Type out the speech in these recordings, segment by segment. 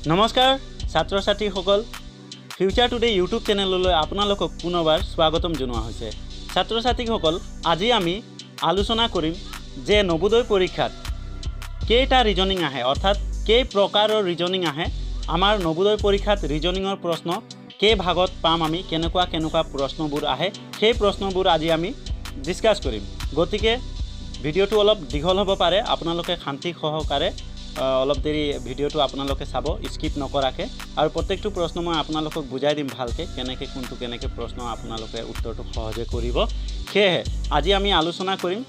নমস্কাৰ ছাত্ৰ ছাত্ৰীসকল ফিউচাৰ টুডে ইউটিউব চেনেললৈ আপোনালোকক পুনৰবাৰ স্বাগতম জনোৱা হৈছে। ছাত্ৰ ছাত্ৰীসকল আজি আমি আলোচনা কৰিম যে নবোদয় পৰীক্ষাত কেইটা ৰিজনিং আহে অৰ্থাৎ কেই প্ৰকাৰৰ ৰিজনিং আহে। আমাৰ নবোদয় পৰীক্ষাত ৰিজনিঙৰ প্ৰশ্ন কেই ভাগত পাম আমি কেনেকুৱা প্ৰশ্নবোৰ আহে সেই প্ৰশ্নবোৰ আজি আমি ডিসকাস কৰিম। গতিকে ভিডিঅ'টো অলপ দীঘল হ'ব পাৰে, আপোনালোকে শান্তি সহকাৰে অলপ দেৰি ভিডিঅ'টো আপোনালোকে চাব স্কিপ নকৰাকে, আৰু প্ৰত্যেকটো প্ৰশ্ন মই আপোনালোকক বুজাই দিম ভালকৈ কেনেকৈ প্ৰশ্ন আপোনালোকে উত্তৰটো সহজে কৰিব। সেয়েহে আজি আমি আলোচনা কৰিম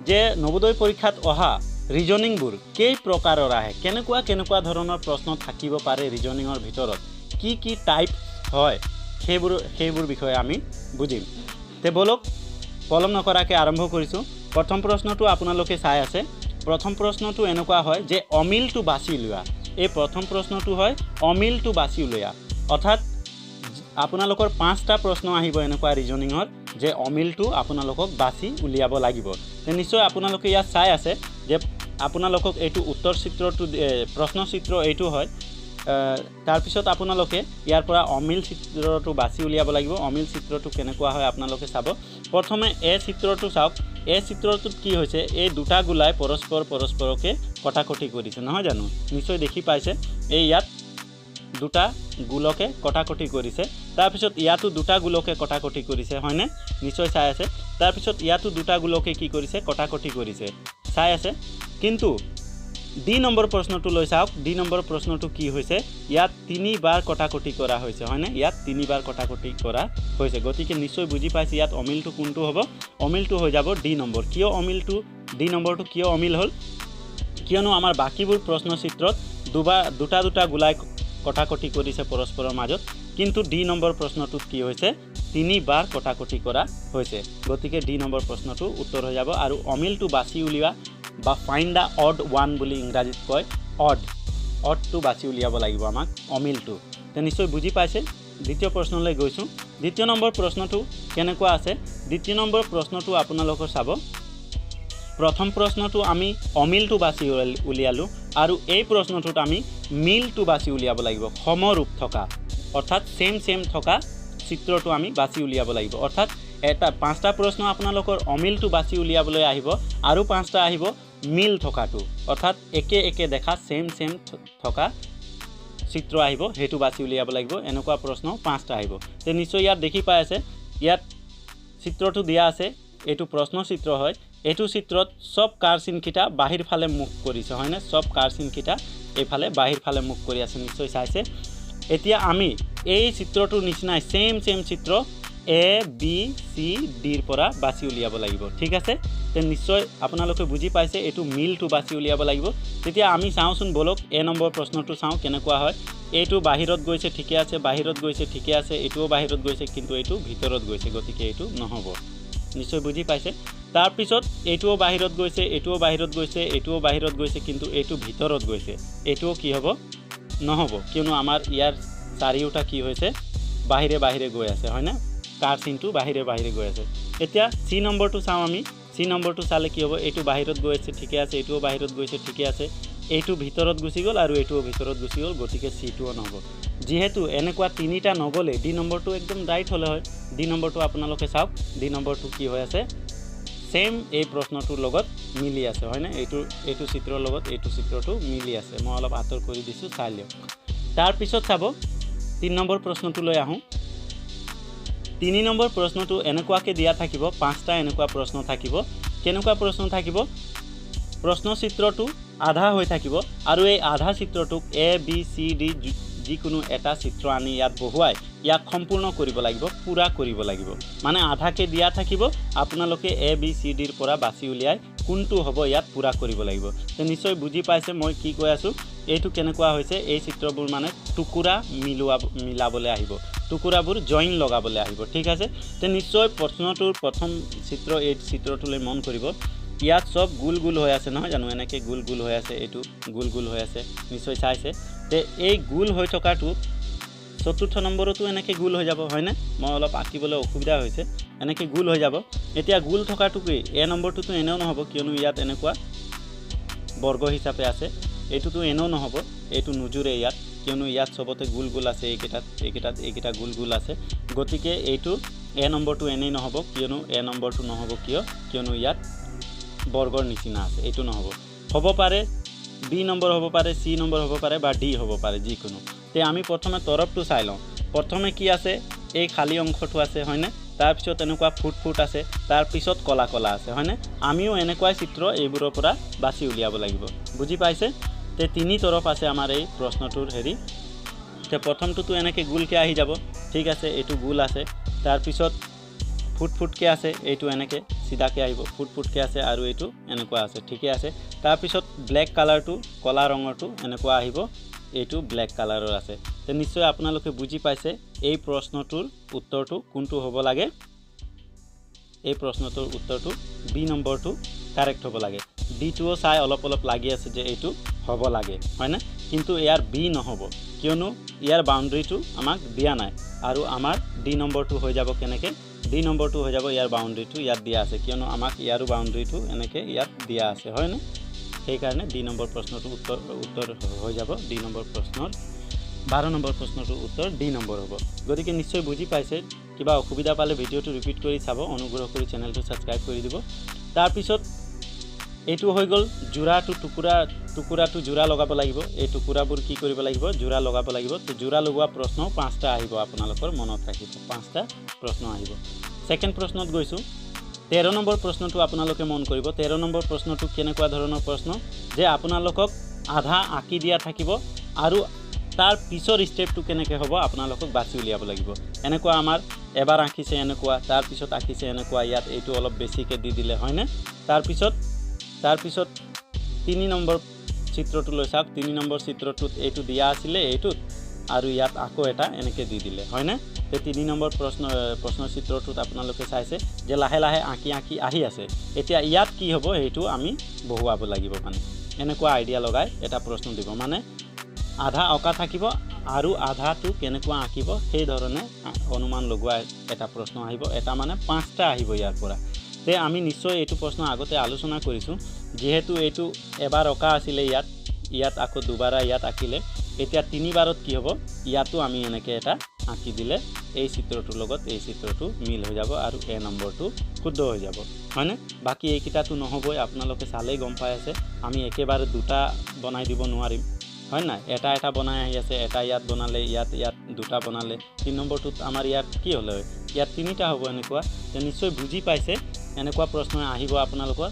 যে নবোদয় পৰীক্ষাত অহা ৰিজনিংবোৰ কেই প্ৰকাৰৰ আহে, কেনেকুৱা ধৰণৰ প্ৰশ্ন থাকিব পাৰে ৰিজনিঙৰ ভিতৰত, কি টাইপ হয় সেইবোৰ বিষয়ে আমি বুজিম। তে বলক পলম নকৰাকৈ আৰম্ভ কৰিছোঁ। প্ৰথম প্ৰশ্নটো আপোনালোকে চাই আছে। প্ৰথম প্ৰশ্নটো এনেকুৱা হয় যে অমিলটো বাছি উলিওৱা। এই প্ৰথম প্ৰশ্নটো হয় অমিলটো বাছি উলিওৱা, অৰ্থাৎ আপোনালোকৰ 5টা প্ৰশ্ন আহিব এনেকুৱা ৰিজনিঙৰ যে অমিলটো আপোনালোকক বাছি উলিয়াব লাগিব। তে নিশ্চয় আপোনালোকে ইয়াত চাই আছে যে আপোনালোকক এইটো উত্তৰ চিত্ৰটো প্ৰশ্ন চিত্ৰ এইটো হয়। তাৰপিছত আপোনালোকে ইয়াৰ পৰা অমিল চিত্ৰটো বাছি উলিয়াব লাগিব। অমিল চিত্ৰটো কেনেকুৱা হয় আপোনালোকে চাব। প্ৰথমে এ চিত্ৰটো চাওক। এই চিত্ৰটোত কি হৈছে, এই দুটা গোলাই পৰস্পৰকে কটাকটি কৰিছে নহয় জানো, নিশ্চয় দেখি পাইছে। এই ইয়াত দুটা গোলকে কটাকটি কৰিছে, তাৰপিছত ইয়াতো দুটা গোলকে কটাকটি কৰিছে হয়নে, নিশ্চয় চাই আছে। তাৰপিছত ইয়াতো দুটা গোলকে কি কৰিছে, কটাকটি কৰিছে, চাই আছে। কিন্তু ডি নম্বৰ প্ৰশ্নটো লৈ চাওক। ডি নম্বৰ প্ৰশ্নটো কি হৈছে, ইয়াত 3বাৰ কটাকটি কৰা হৈছে হয়নে, ইয়াত 3বাৰ কটাকটি কৰা হৈছে। গতিকে নিশ্চয় বুজি পাইছে ইয়াত অমিলটো কোনটো হ'ব। অমিলটো হৈ যাব ডি নম্বৰ। কিয় অমিলটো ডি নম্বৰটো কিয় অমিল হ'ল, কিয়নো আমাৰ বাকীবোৰ প্ৰশ্ন চিত্ৰত দুটা গোলাই কটাকটি কৰিছে পৰস্পৰৰ মাজত, কিন্তু ডি নম্বৰ প্ৰশ্নটোত কি হৈছে 3বাৰ কটাকটি কৰা হৈছে। গতিকে ডি নম্বৰ প্ৰশ্নটো উত্তৰ হৈ যাব। আৰু অমিলটো বাছি উলিওৱা বা ফাইণ্ড দ্য অড ওৱান বুলি ইংৰাজীত কয়, অডটো বাছি উলিয়াব লাগিব আমাক অমিলটো। তে নিশ্চয় বুজি পাইছে। দ্বিতীয় প্ৰশ্নলৈ গৈছোঁ। দ্বিতীয় নম্বৰ প্ৰশ্নটো কেনেকুৱা আছে। দ্বিতীয় নম্বৰ প্ৰশ্নটো আপোনালোকৰ চাব। প্ৰথম প্ৰশ্নটো আমি অমিলটো বাছি উলিয়ালোঁ, আৰু এই প্ৰশ্নটোত আমি মিলটো বাছি উলিয়াব লাগিব। সমৰূপ থকা অৰ্থাৎ চেম থকা চিত্ৰটো আমি বাছি উলিয়াব লাগিব। অৰ্থাৎ 5টা প্ৰশ্ন আপোনালোকৰ অমিলটো বাছি উলিয়াবলৈ আহিব, আৰু 5টা আহিব মিল থকাটো, অৰ্থাৎ একে দেখা চেম থকা চিত্ৰ আহিব, সেইটো বাছি উলিয়াব লাগিব। এনেকুৱা প্ৰশ্ন 5টা আহিব। তে নিশ্চয় ইয়াত দেখি পাই আছে, ইয়াত চিত্ৰটো দিয়া আছে, এইটো প্ৰশ্ন চিত্ৰ হয়। এইটো চিত্ৰত চব কাৰচিনকেইটা বাহিৰ ফালে মুখ কৰিছে হয়নে, চব কাৰচিনকেইটা এইফালে বাহিৰ ফালে মুখ কৰি আছে, নিশ্চয় চাইছে। এতিয়া আমি এই চিত্ৰটোৰ নিচিনাই চেম চিত্ৰ এ বি চি ডিৰ পৰা বাছি উলিয়াব লাগিব, ঠিক আছে। তে নিশ্চয় আপোনালোকে বুজি পাইছে, এইটো মিলটো বাছি উলিয়াব লাগিব। তেতিয়া আমি চাওঁচোন বলক এ নম্বৰ প্ৰশ্নটো চাওঁ কেনেকুৱা হয়। এইটো বাহিৰত গৈছে ঠিকে আছে, বাহিৰত গৈছে ঠিকে আছে, এইটোও বাহিৰত গৈছে কিন্তু এইটো ভিতৰত গৈছে, গতিকে এইটো নহ'ব, নিশ্চয় বুজি পাইছে। তাৰপিছত এইটোও বাহিৰত গৈছে, এইটোও বাহিৰত গৈছে, এইটোও বাহিৰত গৈছে, কিন্তু এইটো ভিতৰত গৈছে, এইটোও কি হ'ব, নহ'ব, কিয়নো আমাৰ ইয়াৰ চাৰিওটা কি হৈছে বাহিৰে গৈ আছে হয়নে, কাৰচিনটো বাহিৰে গৈ আছে। এতিয়া চি নম্বৰটো চাওঁ আমি। চি নম্বৰটো চালে কি হ'ব, এইটো বাহিৰত গৈ আছে ঠিকে আছে, এইটোও বাহিৰত গৈছে ঠিকে আছে, এইটো ভিতৰত গুচি গ'ল আৰু এইটোও ভিতৰত গুচি গ'ল, গতিকে চিটোও নহ'ব। যিহেতু এনেকুৱা 3টা নগ'লে ডি নম্বৰটো একদম ৰাইট হ'লে হয়। ডি নম্বৰটো আপোনালোকে চাওক, ডি নম্বৰটো কি হৈ আছে, চেম এই প্ৰশ্নটোৰ লগত মিলি আছে হয়নে, এইটো চিত্ৰৰ লগত এইটো চিত্ৰটো মিলি আছে। মই অলপ আঁতৰ কৰি দিছোঁ, চাই লিয়ক। তাৰপিছত চাব 3 নম্বৰ প্ৰশ্নটোলৈ আহোঁ। 3 নম্বৰ প্ৰশ্নটো এনেকুৱাকৈ দিয়া থাকিব, 5টা এনেকুৱা প্ৰশ্ন থাকিব। কেনেকুৱা প্ৰশ্ন থাকিব, প্ৰশ্ন চিত্ৰটো আধা হৈ থাকিব, আৰু এই আধা চিত্ৰটোক এ বি চি ডি যিকোনো এটা চিত্ৰ আনি ইয়াত বহুৱাই ইয়াক সম্পূৰ্ণ কৰিব লাগিব, পূৰা কৰিব লাগিব। মানে আধাকৈ দিয়া থাকিব, আপোনালোকে এ বি চি ডিৰ পৰা বাছি উলিয়াই কোনটো হ'ব ইয়াত পূৰা কৰিব লাগিব। তো নিশ্চয় বুজি পাইছে মই কি কৈ আছোঁ। এইটো কেনেকুৱা হৈছে, এই চিত্ৰবোৰ মানে টুকুৰা মিলাবলৈ আহিব, টুকুৰাবোৰ জইন লগাবলৈ আহিব, ঠিক আছে। তো নিশ্চয় প্ৰশ্নটোৰ প্ৰথম চিত্ৰ এই চিত্ৰটোলৈ মন কৰিব। ইয়াত চব গোল হৈ আছে নহয় জানো, এনেকৈ গোল হৈ আছে, এইটো গোল হৈ আছে, নিশ্চয় চাইছে। তে এই গোল হৈ থকাটো 4ৰ্থ নম্বৰতো এনেকৈ গোল হৈ যাব হয়নে, মই অলপ আঁকিবলৈ অসুবিধা হৈছে, এনেকৈ গোল হৈ যাব। এতিয়া গোল থকাটো কি, এ নম্বৰটোতো এনেও নহ'ব, কিয়নো ইয়াত এনেকুৱা বৰ্গ হিচাপে আছে, এইটোতো এনেও নহ'ব, এইটো নোজোৰে ইয়াত, কিয়নো ইয়াত চবতে গোল গোল আছে, এইকেইটা গোল গোল আছে। গতিকে এইটো এ নম্বৰটো এনেই নহ'ব, কিয়নো এ নম্বৰটো নহ'ব কিয়নো ইয়াত বৰ্গৰ নিচিনা আছে, এইটো নহ'ব। হ'ব পাৰে বি নম্বৰ হ'ব পাৰে, চি নম্বৰ হ'ব পাৰে বা ডি হ'ব পাৰে, যিকোনো। তে আমি প্ৰথমে তৰফটো চাই লওঁ। প্ৰথমে কি আছে, এই খালী অংশটো আছে হয়নে, তাৰপিছত এনেকুৱা ফুট আছে, তাৰপিছত কলা কলা আছে হয়নে। আমিও এনেকুৱাই চিত্ৰ এইবোৰৰ পৰা বাছি উলিয়াব লাগিব, বুজি পাইছে। তে তিনি তৰফ আছে আমাৰ এই প্ৰশ্নটোৰ হেৰি। তে প্ৰথমটোতো এনেকৈ গোলকৈ আহি যাব, ঠিক আছে, এইটো গোল আছে। তাৰপিছত ফুটকৈ আছে, এইটো এনেকৈ চিধাকৈ আহিব, ফুটকৈ আছে, আৰু এইটো এনেকুৱা আছে, ঠিকে আছে। তাৰপিছত ব্লেক কালাৰটো, কলা ৰঙৰটো এনেকুৱা আহিব, এইটো ব্লেক কালাৰৰ আছে। তো নিশ্চয় আপোনালোকে বুজি পাইছে এই প্ৰশ্নটোৰ উত্তৰটো কোনটো হ'ব লাগে। এই প্ৰশ্নটোৰ উত্তৰটো বি নম্বৰটো কাৰেক্ট হ'ব লাগে। ডিটোও চাই অলপ লাগি আছে যে এইটো হ'ব লাগে হয়নে, কিন্তু ইয়াৰ বি নহ'ব, কিয়নো ইয়াৰ বাউণ্ডেৰীটো আমাক দিয়া নাই। আৰু আমাৰ ডি নম্বৰটো হৈ যাব কেনেকৈ, ডি নম্বৰটো হৈ যাব ইয়াৰ বাউণ্ডেৰীটো ইয়াত দিয়া আছে, কিয়নো আমাক ইয়াৰো বাউণ্ডেৰীটো এনেকৈ ইয়াত দিয়া আছে হয়নে। সেইকাৰণে ডি নম্বৰ প্ৰশ্নটো উত্তৰ হৈ যাব। ডি নম্বৰ প্ৰশ্নৰ 12 নম্বৰ প্ৰশ্নটোৰ উত্তৰ ডি নম্বৰ হ'ব। গতিকে নিশ্চয় বুজি পাইছে। কিবা অসুবিধা পালে ভিডিঅ'টো ৰিপিট কৰি চাব, অনুগ্ৰহ কৰি চেনেলটো ছাবস্ক্ৰাইব কৰি দিব। তাৰপিছত এইটো হৈ গ'ল যোৰাটো, টুকুৰাটো যোৰা লগাব লাগিব। এই টুকুৰাবোৰ কি কৰিব লাগিব, যোৰা লগাব লাগিব। তো যোৰা লগোৱা প্ৰশ্ন 5টা আহিব, আপোনালোকৰ মনত ৰাখিব, 5টা প্ৰশ্ন আহিব। ছেকেণ্ড প্ৰশ্নত গৈছোঁ। 13 নম্বৰ প্ৰশ্নটো আপোনালোকে মন কৰিব। 13 নম্বৰ প্ৰশ্নটো কেনেকুৱা ধৰণৰ প্ৰশ্ন, যে আপোনালোকক আধা আঁকি দিয়া থাকিব আৰু তাৰ পিছৰ ষ্টেপটো কেনেকৈ হ'ব আপোনালোকক বাছি উলিয়াব লাগিব। এনেকুৱা আমাৰ এবাৰ আঁকিছে এনেকুৱা, তাৰপিছত আঁকিছে এনেকুৱা, ইয়াত এইটো অলপ বেছিকৈ দি দিলে হয়নে। তাৰপিছত 3 নম্বৰ চিত্ৰটো লৈ চাওক। 3 নম্বৰ চিত্ৰটোত এইটো দিয়া আছিলে এইটোত, আৰু ইয়াত আকৌ এটা এনেকৈ দি দিলে হয়নে। তো 3 নম্বৰ প্ৰশ্ন চিত্ৰটোত আপোনালোকে চাইছে যে লাহে লাহে আঁকি আহি আছে। এতিয়া ইয়াত কি হ'ব সেইটো আমি বহুৱাব লাগিব, মানে এনেকুৱা আইডিয়া লগাই এটা প্ৰশ্ন দিব, মানে আধা অঁকা থাকিব আৰু আধাটো কেনেকুৱা আঁকিব সেই ধৰণে অনুমান লগোৱা এটা প্ৰশ্ন আহিব। এটা মানে 5টা আহিব ইয়াৰ পৰা। তে আমি নিশ্চয় এইটো প্ৰশ্ন আগতে আলোচনা কৰিছোঁ। যিহেতু এইটো এবাৰ অঁকা আছিলে, ইয়াত আকৌ দুবাৰা ইয়াত আঁকিলে, এতিয়া 3বাৰত কি হ'ব, ইয়াতো আমি এনেকৈ এটা আঁকি দিলে এই চিত্ৰটোৰ লগত এই চিত্ৰটো মিল হৈ যাব আৰু এ নম্বৰটো শুদ্ধ হৈ যাব হয়নে। বাকী এইকেইটাতো নহ'বই, আপোনালোকে চালেই গম পাই আছে। আমি একেবাৰে 2টা বনাই দিব নোৱাৰিম হয় নাই। এটা বনাই আহি আছে, এটা ইয়াত বনালে, ইয়াত 2টা বনালে, 3 নম্বৰটোত আমাৰ ইয়াত কি হ'লে হয়, ইয়াত 3টা হ'ব এনেকুৱা। নিশ্চয় বুজি পাইছে। এনেকুৱা প্ৰশ্ন আহিব আপোনালোকৰ,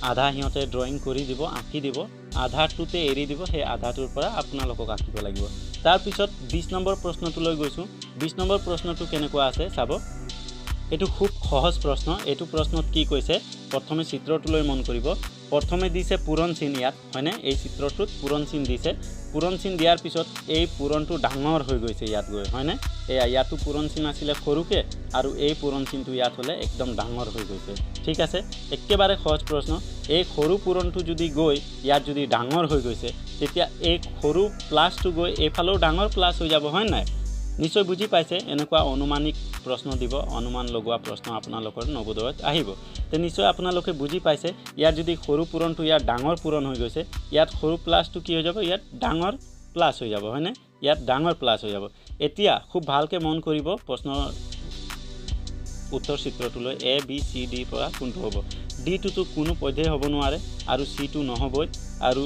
আধা সিহঁতে ড্ৰয়িং কৰি দিব, আঁকি দিব, আধাটোতে এৰি দিব, সেই আধাটোৰ পৰা আপোনালোকক আঁকিব লাগিব। তাৰপিছত 20 নম্বৰ প্ৰশ্নটোলৈ গৈছোঁ। 20 নম্বৰ প্ৰশ্নটো কেনেকুৱা আছে চাব। এইটো খুব সহজ প্ৰশ্ন। এইটো প্ৰশ্নত কি কৈছে, প্ৰথমে চিত্ৰটোলৈ মন কৰিব। প্ৰথমে দিছে পূৰণ চিন ইয়াত হয়নে, এই চিত্ৰটোত পূৰণ চিন দিছে। পূৰণ চিন দিয়াৰ পিছত এই পূৰণটো ডাঙৰ হৈ গৈছে ইয়াত গৈ হয়নে। ইয়াতো পূৰণ চিন আছিলে সৰুকৈ, আৰু এই পূৰণ চিনটো ইয়াত হ'লে একদম ডাঙৰ হৈ গৈছে, ঠিক আছে। একেবাৰে সহজ প্ৰশ্ন। এই সৰু পূৰণটো যদি গৈ ইয়াত যদি ডাঙৰ হৈ গৈছে, তেতিয়া এই সৰু প্লাছটো গৈ এইফালেও ডাঙৰ প্লাছ হৈ যাব হয় নাই। নিশ্চয় বুজি পাইছে। এনেকুৱা অনুমানিক প্ৰশ্ন দিব, অনুমান লগোৱা প্ৰশ্ন আপোনালোকৰ নৱোদয়ত আহিব। তো নিশ্চয় আপোনালোকে বুজি পাইছে। ইয়াত যদি সৰু পূৰণটো ইয়াত ডাঙৰ পূৰণ হৈ গৈছে, ইয়াত সৰু প্লাছটো কি হৈ যাব, ইয়াত ডাঙৰ প্লাছ হৈ যাব হয়নে, ইয়াত ডাঙৰ প্লাছ হৈ যাব। এতিয়া খুব ভালকৈ মন কৰিব প্ৰশ্নৰ উত্তৰ চিত্ৰটোলৈ। এ বি চি ডিৰ পৰা কোনটো হ'ব। ডিটোতো কোনো পধ্যেই হ'ব নোৱাৰে, আৰু চিটো নহ'বই, আৰু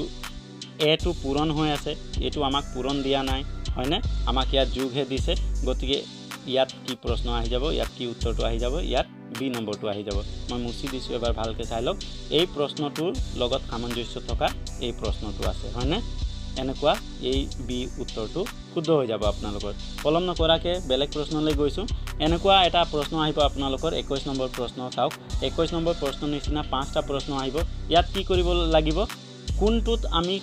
এটো পূৰণ হৈ আছে, এইটো আমাক পূৰণ দিয়া নাই হয়নে, আমাক ইয়াত যোগহে দিছে। গতিকে ইয়াত কি প্ৰশ্ন আহি যাব, ইয়াত কি উত্তৰটো আহি যাব, ইয়াত বি নম্বৰটো আহি যাব। মই মুচি দিছোঁ, এবাৰ ভালকৈ চাই লওক। এই প্ৰশ্নটোৰ লগত সামঞ্জস্য থকা এই প্ৰশ্নটো আছে হয়নে। এনেকুৱা এই বি উত্তৰটো শুদ্ধ হৈ যাব আপোনালোকৰ। পলম নকৰাকৈ বেলেগ প্ৰশ্নলৈ গৈছোঁ। এনেকুৱা এটা প্ৰশ্ন আহিব আপোনালোকৰ 21 নম্বৰ প্ৰশ্ন চাওক। 21 নম্বৰ প্ৰশ্নৰ নিচিনা 5টা প্ৰশ্ন আহিব। ইয়াত কি কৰিব লাগিব, কোনটোত আমি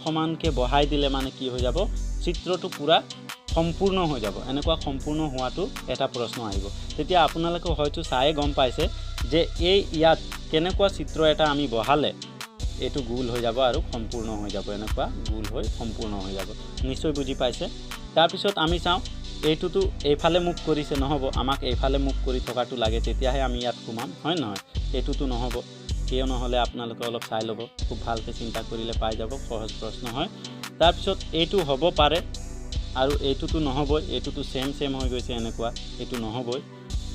সমানকৈ বহাই দিলে মানে কি হৈ যাব, চিত্ৰটো পূৰা সম্পূৰ্ণ হৈ যাব। এনেকুৱা সম্পূৰ্ণ হোৱাটো এটা প্ৰশ্ন আহিব। তেতিয়া আপোনালোকে হয়তো চায়ে গম পাইছে যে ইয়াত কেনেকুৱা চিত্ৰ এটা আমি বহালে এইটো গোল হৈ যাব আৰু সম্পূৰ্ণ হৈ যাব, এনেকুৱা গোল হৈ সম্পূৰ্ণ হৈ যাব। নিশ্চয় বুজি পাইছে। তাৰপিছত আমি চাওঁ, এইটোতো এইফালে মুখ কৰিছে, নহ'ব, আমাক এইফালে মুখ কৰি থকাটো লাগে, তেতিয়াহে আমি ইয়াত সোমাম হয় নহয়। এইটোতো নহ'ব, কিয় নহ'লে আপোনালোকে অলপ চাই ল'ব, খুব ভালকৈ চিন্তা কৰিলে পাই যাব, সহজ প্ৰশ্ন হয়। তাৰপিছত এইটো হ'ব পাৰে, আৰু এইটোতো নহবই, এইটোতো সেম হৈ গৈছে এনেকুৱা, এইটো নহবই।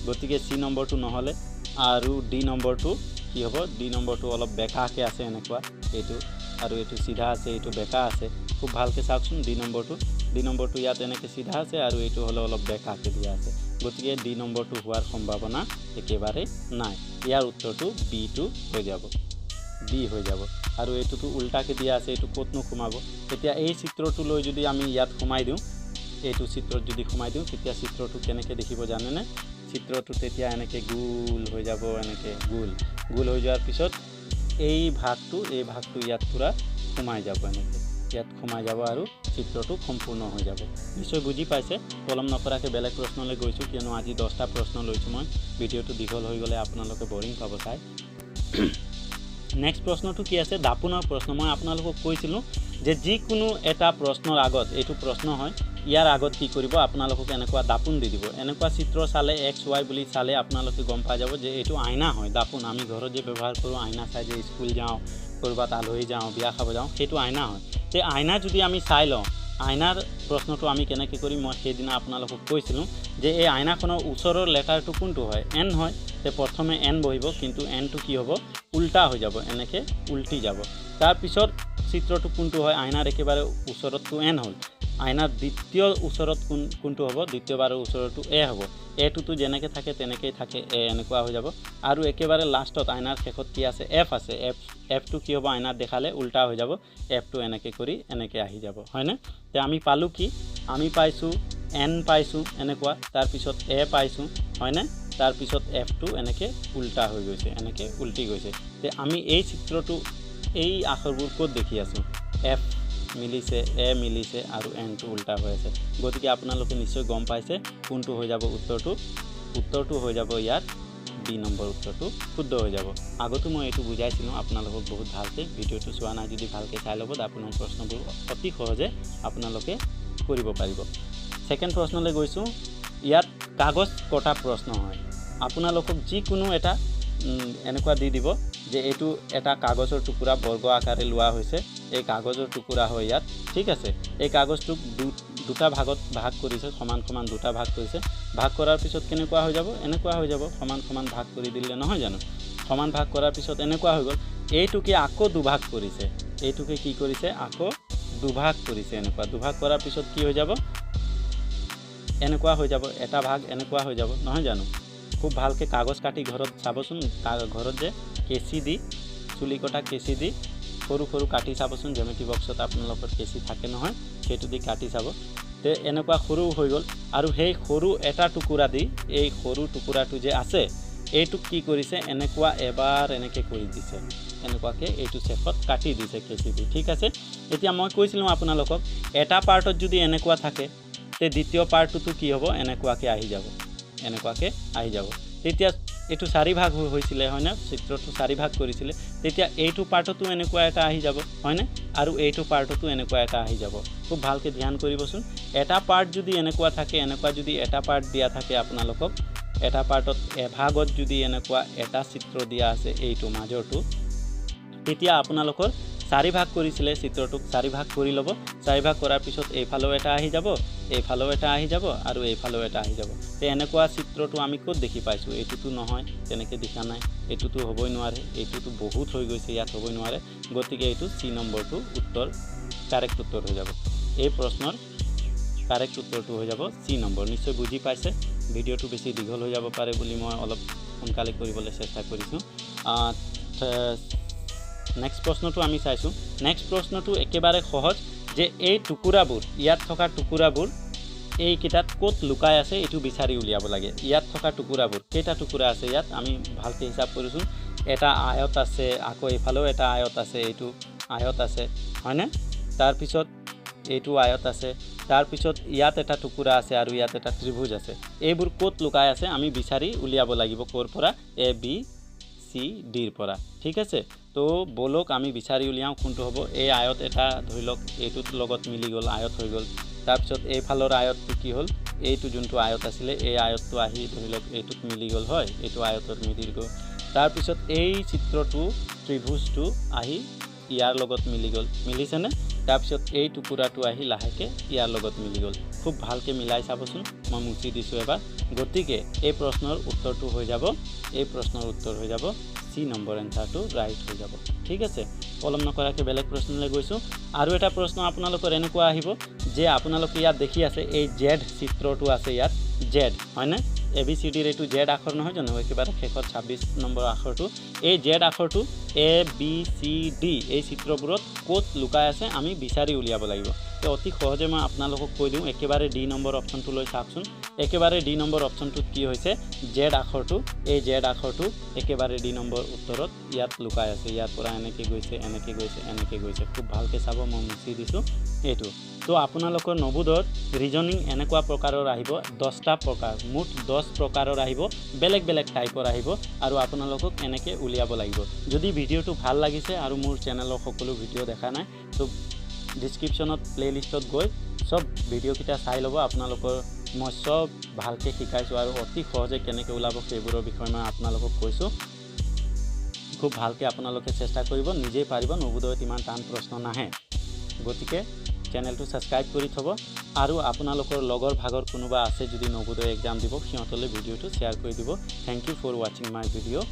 গতিকে সি নম্বৰটো নহলে আৰু ডি নম্বৰটো কি হ'ব, ডি নম্বৰটো অলপ বেকাকে আছে এনেকুৱা, এইটো আৰু এইটো সিধা আছে, এইটো বেকা আছে। খুব ভালকৈ চাওকচোন ডি নম্বৰটো ইয়াত এনেকৈ সিধা আছে আৰু এইটো হলে অলপ বেকাকে দিয়া আছে। গতিকে ডি নম্বৰটো হোৱাৰ সম্ভাৱনা একেবাৰে নাই। ইয়াৰ উত্তৰটো বিটো হৈ যাব, বি হৈ যাব। আৰু এইটোতো উল্টাকে দিয়া আছে, এইটো ক'তনো সোমাব। এতিয়া এই চিত্ৰটো লৈ যদি আমি ইয়াত সোমাই দিওঁ, এইটো চিত্ৰত যদি সোমাই দিওঁ, তেতিয়া চিত্ৰটো কেনেকৈ দেখিব জানেনে? চিত্ৰটো তেতিয়া এনেকৈ গোল হৈ যাব, এনেকৈ গোল হৈ যোৱাৰ পিছত এই ভাগটো ইয়াত পুৰা সোমাই যাব, এনেকৈ ইয়াত সোমাই যাব আৰু চিত্ৰটো সম্পূৰ্ণ হৈ যাব। নিশ্চয় বুজি পাইছে। পলম নকৰাকৈ বেলেগ প্ৰশ্নলৈ গৈছোঁ, কিয়নো আজি 10টা প্ৰশ্ন লৈছোঁ মই। ভিডিঅ'টো দীঘল হৈ গ'লে আপোনালোকে বৰিং পাব চাই। নেক্সট প্ৰশ্নটো কি আছে, দাপোনৰ প্ৰশ্ন। মই আপোনালোকক কৈছিলোঁ যে যিকোনো এটা প্ৰশ্নৰ আগত, এইটো প্ৰশ্ন হয়, ইয়াৰ আগত কি কৰিব, আপোনালোকক এনেকুৱা দাপোন দি দিব। এনেকুৱা চিত্ৰ চালে XY বুলি চালে আপোনালোকে গম পাই যাব যে এইটো আইনা হয়, দাপোন। আমি ঘৰত যে ব্যৱহাৰ কৰোঁ, আইনা চাই যে স্কুল যাওঁ, ক'ৰবাত আলহী যাওঁ, বিয়া খাব যাওঁ, সেইটো আইনা হয়। তে আইনা যদি আমি চাই লওঁ, আইনাৰ প্ৰশ্নটো আমি কেনেকৈ কৰিম, মই সেইদিনা আপোনালোকক কৈছিলোঁ যে এই আইনাখনৰ ওচৰৰ লেটাৰটো কোনটো হয়, এন হয়। তে প্ৰথমে এন বহিব, কিন্তু এনটো কি হ'ব, উল্টা হৈ যাব, এনেকৈ উল্টি যাব। তাৰপিছত চিত্ৰটো কোনটো হয়, আইনাৰ একেবাৰে ওচৰতটো এন হ'ল, আইনাৰ দ্বিতীয় ওচৰত কোনটো হ'ব, দ্বিতীয়বাৰৰ ওচৰতো এ হ'ব। এটোতো যেনেকৈ থাকে তেনেকৈয়ে থাকে, এ এনেকুৱা হৈ যাব। আৰু একেবাৰে লাষ্টত আইনাৰ শেষত কি আছে, এফ আছে। এফটো কি হ'ব, আইনাত দেখালে উল্টা হৈ যাব, এফটো এনেকৈ কৰি এনেকৈ আহি যাব, হয়নে? তে আমি পালোঁ কি, আমি পাইছোঁ এন পাইছোঁ এনেকুৱা, তাৰপিছত এ পাইছোঁ, হয়নে? তাৰপিছত এফটো এনেকৈ উল্টা হৈ গৈছে, এনেকৈ উল্টি গৈছে। তে আমি এই চিত্ৰটো, এই আখৰবোৰ ক'ত দেখি আছোঁ, এফ মিলিছে, এ মিলিছে আৰু এনটো উল্টা হৈ আছে। গতিকে আপোনালোকে নিশ্চয় গম পাইছে কোনটো হৈ যাব উত্তৰটো হৈ যাব ইয়াত বি নম্বৰ, উত্তৰটো শুদ্ধ হৈ যাব। আগতো মই এইটো বুজাইছিলোঁ আপোনালোকক বহুত ভালকৈ। ভিডিঅ'টো চোৱা নাই যদি ভালকৈ চাই ল'ব, আপোনাৰ প্ৰশ্নবোৰ অতি সহজে আপোনালোকে কৰিব পাৰিব। ছেকেণ্ড প্ৰশ্নলৈ গৈছোঁ। ইয়াত কাগজ কটা প্ৰশ্ন হয়। আপোনালোকক যিকোনো এটা এনেকুৱা দি দিব যে এইটো এটা কাগজৰ টুকুৰা বৰ্গ আকাৰে লোৱা হৈছে, এই কাগজৰ টুকুৰা হয় ইয়াত, ঠিক আছে। এই কাগজটোক দুটা ভাগত ভাগ কৰিছে, সমান দুটা ভাগ কৰিছে। ভাগ কৰাৰ পিছত কেনেকুৱা হৈ যাব, এনেকুৱা হৈ যাব। সমান ভাগ কৰি দিলে নহয় জানো, সমান ভাগ কৰাৰ পিছত এনেকুৱা হৈ গ'ল। এইটোকে আকৌ দুভাগ কৰিছে, এইটোকে কি কৰিছে, আকৌ দুভাগ কৰিছে। এনেকুৱা দুভাগ কৰাৰ পিছত কি হৈ যাব, এনেকুৱা হৈ যাব, এটা ভাগ এনেকুৱা হৈ যাব, নহয় জানো। খুব ভালকৈ কাগজ কাটি ঘৰত চাবচোন, ঘৰত যে কেঁচি দি, চুলি কটা কেঁচি দি সৰু কাটি চাবচোন। জ্যামিতি বক্সত আপোনালোকৰ কেঁচি থাকে নহয়, সেইটো দি কাটি চাব। তে এনেকুৱা সৰু হৈ গ'ল। আৰু সেই সৰু এটা টুকুৰা দি, এই সৰু টুকুৰাটো যে আছে, এইটোক কি কৰিছে, এনেকুৱা এবাৰ এনেকৈ কৰি দিছে, এনেকুৱাকৈ এইটো শেষত কাটি দিছে কেঁচি দি, ঠিক আছে। এতিয়া মই কৈছিলোঁ আপোনালোকক, এটা পাৰ্টত যদি এনেকুৱা থাকে, তে দ্বিতীয় পাৰ্টটোতো কি হ'ব, এনেকুৱাকৈ আহি যাব। তেতিয়া এইটো 4 ভাগ হৈছিলে, হয়নে? চিত্ৰটো 4 ভাগ কৰিছিলে। তেতিয়া এইটো পাৰ্টতো এনেকুৱা এটা আহি যাব, হয়নে? আৰু এইটো পাৰ্টতো এনেকুৱা এটা আহি যাব। খুব ভালকৈ ধ্যান কৰিবচোন। এটা পাৰ্ট যদি এনেকুৱা থাকে, এনেকুৱা যদি এটা পাৰ্ট দিয়া থাকে আপোনালোকক, এটা পাৰ্টত এভাগত যদি এনেকুৱা এটা চিত্ৰ দিয়া আছে, এইটো মাজৰটো, তেতিয়া আপোনালোকৰ 4 ভাগ কৰিছিলে চিত্ৰটোক, 4 ভাগ কৰি ল'ব। 4 ভাগ কৰাৰ পিছত এইফালেও এটা আহি যাব, এইফালেও এটা আহি যাব আৰু এইফালেও এটা আহি যাব। তো এনেকুৱা চিত্ৰটো আমি ক'ত দেখি পাইছোঁ? এইটোতো নহয়, তেনেকৈ দেখা নাই। এইটোতো হ'বই নোৱাৰে, এইটোতো বহুত হৈ গৈছে, ইয়াত হ'বই নোৱাৰে। গতিকে এইটো চি নম্বৰটো কাৰেক্ট উত্তৰ হৈ যাব। এই প্ৰশ্নৰ কাৰেক্ট উত্তৰটো হৈ যাব চি নম্বৰ। নিশ্চয় বুজি পাইছে। ভিডিঅ'টো বেছি দীঘল হৈ যাব পাৰে বুলি মই অলপ সোনকালে কৰিবলৈ চেষ্টা কৰিছোঁ। নেক্সট প্ৰশ্নটো আমি চাইছোঁ। নেক্সট প্ৰশ্নটো একেবাৰে সহজ, যে এই টুকুৰাবোৰ, ইয়াত থকা টুকুৰাবোৰ এইকেইটাত ক'ত লুকাই আছে, এইটো বিচাৰি উলিয়াব লাগে। ইয়াত থকা টুকুৰাবোৰ, কেইটা টুকুৰা আছে ইয়াত, আমি ভালকৈ হিচাপ কৰিছোঁ। এটা আয়ত আছে, আকৌ এইফালেও এটা আয়ত আছে, এইটো আয়ত আছে, হয়নে? তাৰপিছত এইটো আয়ত আছে, তাৰপিছত ইয়াত এটা টুকুৰা আছে আৰু ইয়াত এটা ত্ৰিভুজ আছে। এইবোৰ ক'ত লুকাই আছে আমি বিচাৰি উলিয়াব লাগিব। ক'ৰ পৰা? ABCDৰ পৰা, ঠিক আছে। তো বলক আমি বিচাৰি উলিয়াওঁ কোনটো হ'ব। এই আয়ত এটা ধৰি লওক, এইটোৰ লগত মিলি গ'ল, আয়ত হৈ গ'ল। তাৰপিছত এইফালৰ আয়তটো কি হ'ল, এইটো যোনটো আয়ত আছিলে, এই আয়তটো আহি ধৰি লওক এইটোত মিলি গ'ল, হয়, এইটো আয়তৰ মিলি গ'ল। তাৰপিছত এই চিত্ৰটো, ত্ৰিভুজটো আহি ইয়াৰ লগত মিলি গ'ল, মিলিছেনে? তাৰপিছত এই টুকুৰাটো আহি লাহেকৈ ইয়াৰ লগত মিলি গ'ল। খুব ভালকৈ মিলাই চাবচোন মই মুচি দিছোঁ এবাৰ গতিকে এই প্ৰশ্নৰ উত্তৰটো হৈ যাব এই প্ৰশ্নৰ উত্তৰ হৈ যাব সি নম্বৰ এনসাৰটো ৰাইট হৈ যাব ঠিক আছে পলম নকৰাকৈ বেলেগ প্ৰশ্নলৈ গৈছোঁ আৰু এটা প্ৰশ্ন আপোনালোকৰ এনেকুৱা আহিব যে আপোনালোকে ইয়াত দেখি আছে এই জেড চিত্ৰটো আছে ইয়াত জেড হয়নে ABCD এইটো জেড আখৰ নহয় জানো একেবাৰে শেষত 26 নম্বৰ আখৰটো এই জেড আখৰটো ABCD এই চিত্ৰবোৰত ক'ত লুকাই আছে আমি বিচাৰি উলিয়াব লাগিব তো অতি সহজে মই আপোনালোকক কৈ দিওঁ একেবাৰে ডি নম্বৰ অপশ্যনটো লৈ চাওকচোন একেবাৰে ডি নম্বৰ অপশ্যনটোত কি হৈছে জেড আখৰটো এই জেড আখৰটো একেবাৰে ডি নম্বৰ উত্তৰত ইয়াত লুকাই আছে ইয়াৰ পৰা এনেকৈ গৈছে খুব ভালকৈ চাব মই মুচি দিছোঁ এইটো তো আপোনালোকৰ নবোদয়ৰ ৰিজনিং এনেকুৱা প্ৰকাৰৰ আহিব 10টা প্ৰকাৰ মুঠ 10 প্ৰকাৰৰ আহিব বেলেগ বেলেগ টাইপৰ আহিব আৰু আপোনালোকক এনেকৈ উলিয়াব লাগিব যদি ভিডিঅ'টো ভাল লাগিছে আৰু মোৰ চেনেলৰ সকলো ভিডিঅ' দেখা নাই তো ডিসক্ৰিপশ্যনত প্লেলিষ্টত গৈ সব ভিডিঅ'কেইটা চাই ল'ব আপোনালোকৰ মই সব ভালকৈ শিকাইছোঁ আৰু অতি সহজে কেনেকৈ ওলাব সেইবোৰৰ বিষয়ে মই আপোনালোকক কৈছোঁ খুব ভালকৈ আপোনালোকে চেষ্টা কৰিব নিজেই পাৰিব নবোদয়ত ইমান টান প্ৰশ্ন নাহে গতিকে চেনেলটো সাবস্ক্ৰাইব কৰি থব আৰু আপোনালোকৰ লগৰ ভাগৰ কোনোবা আছে যদি নবোদয় এক্সাম দিব সিহঁতলৈ ভিডিঅ'টো শ্বেয়াৰ কৰি দিব thank you for watching my video'